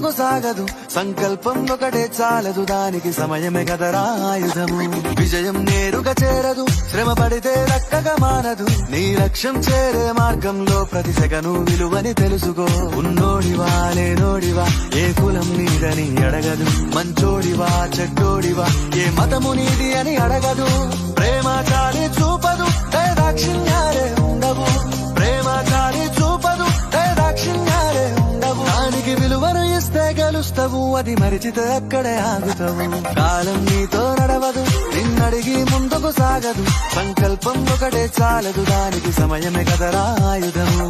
ముందుకు సాగదు. సంకల్పం ఒకటే చాలదు, దానికి సమయమే కదరా ఆయుధము. విజయం నేరుగా చేరదు, శ్రమ పడితే దక్కగా మానదు. నీ లక్ష్యం చేరే మార్గంలో ప్రతి సెకను విలువని తెలుసుకో. ఉన్నోడివా లేనోడివా, ఏ కులం నీదని అడగదు. మంచోడివా చెడ్డోడివా, ఏ మతము నీది అని అడగదు. ప్రేమ చాలి చూపదు, దాక్షిణ్యాలే ఉండవు. ప్రేమ చాలి చూపదు, దాక్షిణ్యాలే ఉండవు. దానికి విలువను ఇస్తే గెలుస్తావు, అది మరిచితే అక్కడే ఆగుతావు. కాలం నీతో నడవదు, నిన్నడిగి ముందుకు సాగదు. సంకల్పం ఒకటే చాలదు, దానికి సమయమే కదరా ఆయుధము.